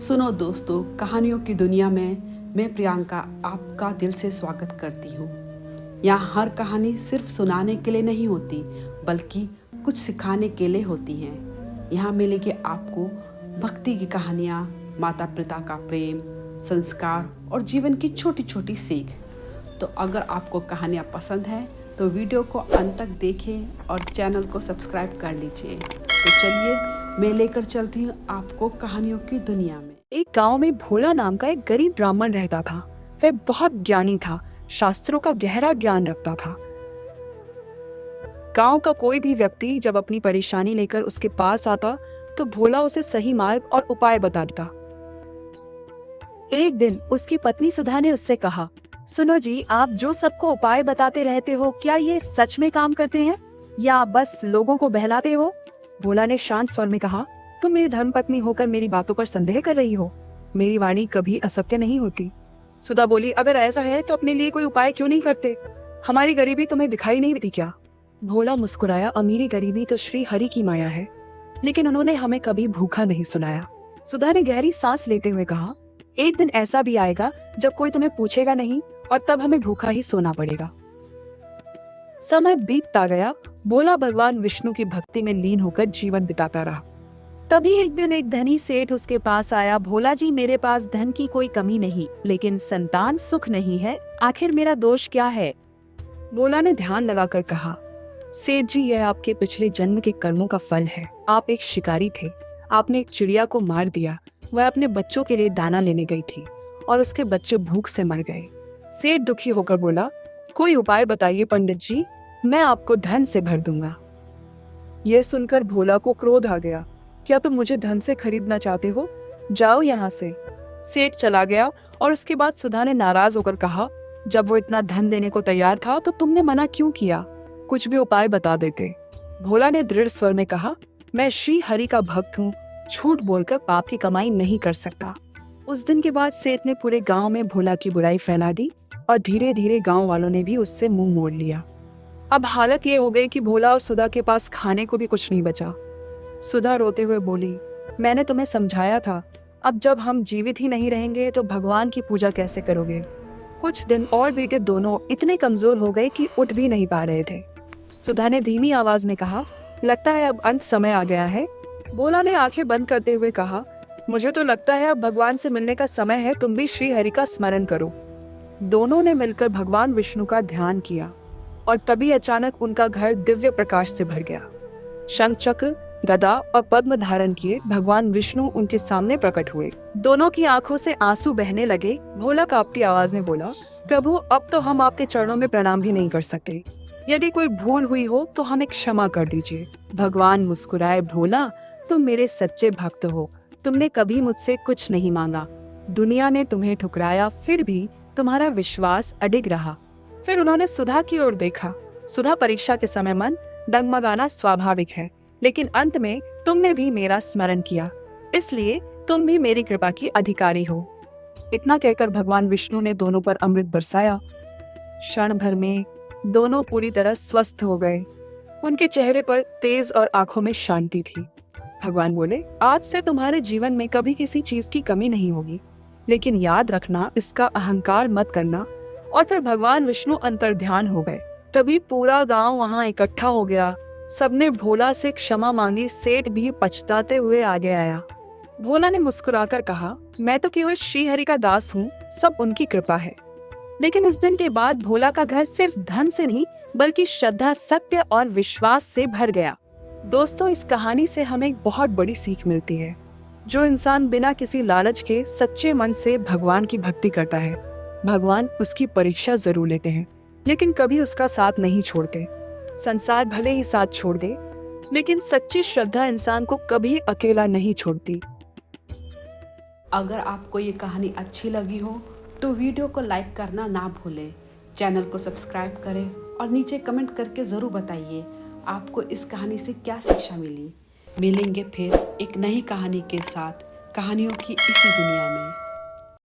सुनो दोस्तों, कहानियों की दुनिया में मैं प्रियंका आपका दिल से स्वागत करती हूँ। यहाँ हर कहानी सिर्फ सुनाने के लिए नहीं होती, बल्कि कुछ सिखाने के लिए होती हैं। यहाँ मिलेगी आपको भक्ति की कहानियाँ, माता पिता का प्रेम, संस्कार और जीवन की छोटी छोटी सीख। तो अगर आपको कहानियाँ पसंद है तो वीडियो को अंत तक देखें और चैनल को सब्सक्राइब कर लीजिए। तो चलिए मैं लेकर चलती हूँ आपको कहानियों की दुनिया में। एक गांव में भोला नाम का एक गरीब ब्राह्मण रहता था। वह बहुत ज्ञानी था, शास्त्रों का गहरा ज्ञान रखता था। गांव का कोई भी व्यक्ति जब अपनी परेशानी लेकर उसके पास आता तो भोला उसे सही मार्ग और उपाय बता देता। एक दिन उसकी पत्नी सुधा ने उससे कहा, सुनो जी, आप जो सबको उपाय बताते रहते हो, क्या ये सच में काम करते हैं या बस लोगों को बहलाते हो? भोला ने शांत स्वर में कहा, तुम मेरी धर्मपत्नी होकर मेरी बातों पर संदेह कर रही हो। मेरी वाणी कभी असत्य नहीं होती। सुधा बोली, अगर ऐसा है तो अपने लिए कोई उपाय क्यों नहीं करते? हमारी गरीबी तुम्हें दिखाई नहीं देती क्या? भोला मुस्कुराया, अमीरी गरीबी तो श्री हरि की माया है, लेकिन उन्होंने हमें कभी भूखा नहीं सुनाया। सुधा ने गहरी सांस लेते हुए कहा, एक दिन ऐसा भी आएगा जब कोई तुम्हें पूछेगा नहीं और तब हमें भूखा ही सोना पड़ेगा। समय बीतता गया। भोला भगवान विष्णु की भक्ति में लीन होकर जीवन बिताता रहा। तभी एक दिन एक धनी सेठ उसके पास आया। भोला जी, मेरे पास धन की कोई कमी नहीं, लेकिन संतान सुख नहीं है, आखिर मेरा दोष क्या है? भोला ने ध्यान लगाकर कहा, सेठ जी, यह आपके पिछले जन्म के कर्मों का फल है। आप एक शिकारी थे, आपने एक चिड़िया को मार दिया। वह अपने बच्चों के लिए दाना लेने गई थी और उसके बच्चे भूख से मर गए। सेठ दुखी होकर बोला, कोई उपाय बताइए पंडित जी, मैं आपको धन से भर दूंगा। यह सुनकर भोला को क्रोध आ गया, क्या तुम मुझे धन से खरीदना चाहते हो? जाओ यहाँ से। सेठ चला गया और उसके बाद सुधा ने नाराज होकर कहा, जब वो इतना धन देने को तैयार था तो तुमने मना क्यों किया? कुछ भी उपाय बता देते। भोला ने दृढ़ स्वर में कहा, मैं श्री हरि का भक्त हूँ, झूठ बोलकर पाप की कमाई नहीं कर सकता। उस दिन के बाद सेठ ने पूरे गांव में भोला की बुराई फैला दी और धीरे धीरे गांव वालों ने भी उससे मुंह मोड़ लिया। अब हालत ये हो गई कि भोला और सुधा के पास खाने को भी कुछ नहीं बचा। सुधा रोते हुए बोली, मैंने तुम्हें समझाया था, अब जब हम जीवित ही नहीं रहेंगे तो भगवान की पूजा कैसे करोगे? कुछ दिन और बीते, दोनों इतने कमजोर हो गए कि उठ भी नहीं पा रहे थे। सुधा ने धीमी आवाज में कहा, लगता है अब अंत समय आ गया है। भोला ने आंखें बंद करते हुए कहा, मुझे तो लगता है अब भगवान से मिलने का समय है, तुम भी श्री हरि का स्मरण करो। दोनों ने मिलकर भगवान विष्णु का ध्यान किया और तभी अचानक उनका घर दिव्य प्रकाश से भर गया। शंख चक्र, गदा और पद्म धारण किए भगवान विष्णु उनके सामने प्रकट हुए। दोनों की आंखों से आंसू बहने लगे। भोला कांपती आवाज में बोला, प्रभु, अब तो हम आपके चरणों में प्रणाम भी नहीं कर सकते। यदि कोई भूल हुई हो तो हमें क्षमा कर दीजिए। भगवान मुस्कुराए, भोला, तुम मेरे सच्चे भक्त हो, तुमने कभी मुझसे कुछ नहीं मांगा। दुनिया ने तुम्हें ठुकराया, फिर भी तुम्हारा विश्वास अडिग रहा। फिर उन्होंने सुधा की ओर देखा। सुधा, परीक्षा के समय मन डगमगाना स्वाभाविक है, लेकिन अंत में तुमने भी मेरा स्मरण किया, इसलिए तुम भी मेरी कृपा की अधिकारी हो। इतना कहकर भगवान विष्णु ने दोनों पर अमृत बरसाया। क्षण भर में दोनों पूरी तरह स्वस्थ हो गए। उनके चेहरे पर तेज और आंखों में शांति थी। भगवान बोले, आज से तुम्हारे जीवन में कभी किसी चीज की कमी नहीं होगी, लेकिन याद रखना, इसका अहंकार मत करना। और फिर भगवान विष्णु अंतर्ध्यान हो गए। तभी पूरा गांव वहां इकट्ठा हो गया। सबने भोला से क्षमा मांगी। सेठ भी पछताते हुए आगे आया। भोला ने मुस्कुराकर कहा, मैं तो केवल श्री हरि का दास हूँ, सब उनकी कृपा है। लेकिन उस दिन के बाद भोला का घर सिर्फ धन से नहीं, बल्कि श्रद्धा, सत्य और विश्वास से भर गया। दोस्तों, इस कहानी से हमें एक बहुत बड़ी सीख मिलती है। जो इंसान बिना किसी लालच के सच्चे मन से भगवान की भक्ति करता है, भगवान उसकी परीक्षा जरूर लेते हैं, लेकिन कभी उसका साथ नहीं छोड़ते। संसार भले ही साथ छोड़ दे, लेकिन सच्ची श्रद्धा इंसान को कभी अकेला नहीं छोड़ती। अगर आपको ये कहानी अच्छी लगी हो तो वीडियो को लाइक करना ना भूलें, चैनल को सब्सक्राइब करें और नीचे कमेंट करके ज़रूर बताइए आपको इस कहानी से क्या शिक्षा मिली। मिलेंगे फिर एक नई कहानी के साथ, कहानियों की इसी दुनिया में।